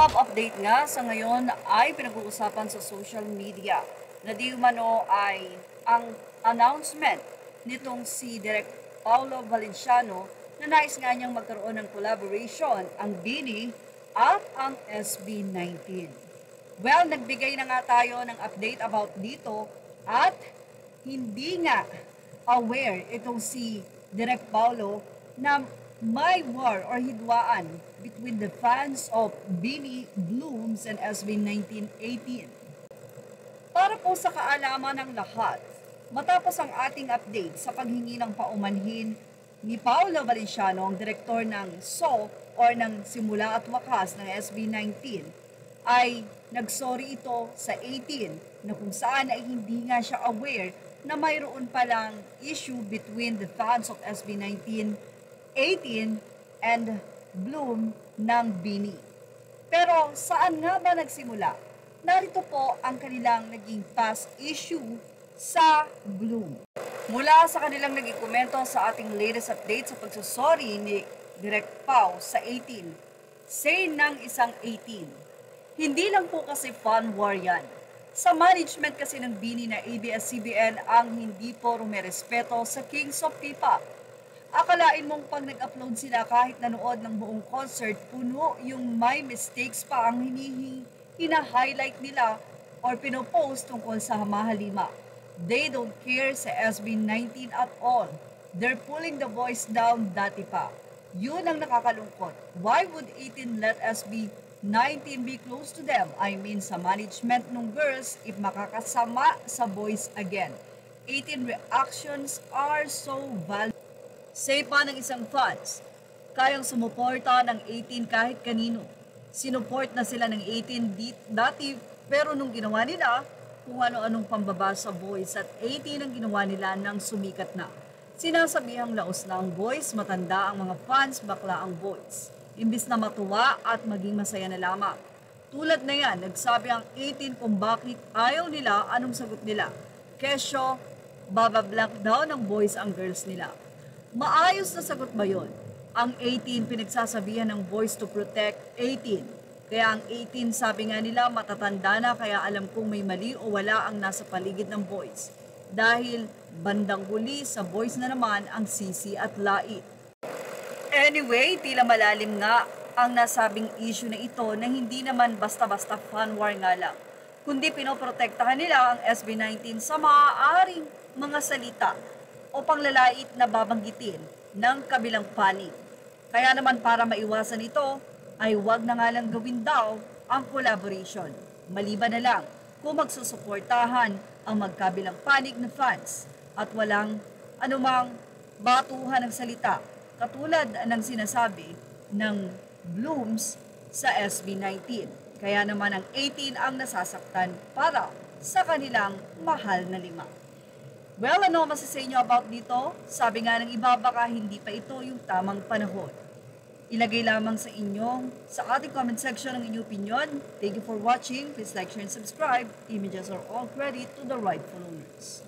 Top update nga sa ngayon ay pinag-uusapan sa social media na di umano ay ang announcement nitong si Direk Paulo Valenciano na nais nga niyang magkaroon ng collaboration ang BINI at ang SB19. Well, nagbigay na nga tayo ng update about dito at hindi nga aware itong si Direk Paulo na may war or hidwaan between the fans of BINI, Blooms, and SB 1918. Para po sa kaalaman ng lahat, matapos ang ating update sa paghingi ng paumanhin ni Paulo Valenciano, ang direktor ng SO or ng Simula at Wakas ng SB 19, ay nagsorry ito sa 18 na kung saan ay hindi nga siya aware na mayroon palang issue between the fans of SB 1918 and Bloom ng BINI. Pero saan nga ba nagsimula? Narito po ang kanilang naging past issue sa Bloom. Mula sa kanilang naging komento sa ating latest update sa pagsasorry ni Direk Pau sa 18, say ng isang 18, hindi lang po kasi fun war yan. Sa management kasi ng BINI na ABS-CBN ang hindi po rumerespeto sa Kings of P-pop. Akalain mong pag nag-upload sila kahit nanood ng buong concert, puno yung may mistakes pa ang hina-highlight nila or pinopost tungkol sa mahalima. They don't care sa SB19 at all. They're pulling the voice down dati pa. Yun ang nakakalungkot. Why would 18 let SB19 be close to them? I mean sa management ng girls if makakasama sa boys again. 18 reactions are so valuable. Say pa ng isang fans, kayang sumuporta ng 18 kahit kanino. Sinuport na sila ng 18 dati pero nung ginawa nila, kung ano-anong pambaba sa boys at 18 ang ginawa nila nang sumikat na. Sinasabihang laos na ang boys, matanda ang mga fans, bakla ang boys. Imbis na matuwa at maging masaya na lamang. Tulad na yan, nagsabi ang 18 kung bakit ayaw nila, anong sagot nila. Kesyo, babablank daw ng boys ang girls nila. Maayos na sagot ba yun? Ang 18 pinagsasabihan ng boys to protect 18. Kaya ang 18 sabi nga nila matatanda na kaya alam kong may mali o wala ang nasa paligid ng boys. Dahil bandang huli sa boys na naman ang sisi at lait. Anyway, tila malalim nga ang nasabing issue na ito na hindi naman basta-basta fun war nga lang. Kundi pinoprotektahan nila ang SB19 sa maaaring mga salita o panglalait na babanggitin ng kabilang panig. Kaya naman para maiwasan ito, ay huwag na nga lang gawin daw ang collaboration. Maliban na lang kung magsusuportahan ang magkabilang panig na fans at walang anumang batuhan ng salita katulad ng sinasabi ng Blooms sa SB19. Kaya naman ang 18 ang nasasaktan para sa kanilang mahal na lima. Well, ano masasay nyo about dito? Sabi nga ng iba, baka hindi pa ito yung tamang panahon. Ilagay lamang sa ating comment section ang inyong opinion. Thank you for watching. Please like, share, and subscribe. Images are all credit to the rightful owners.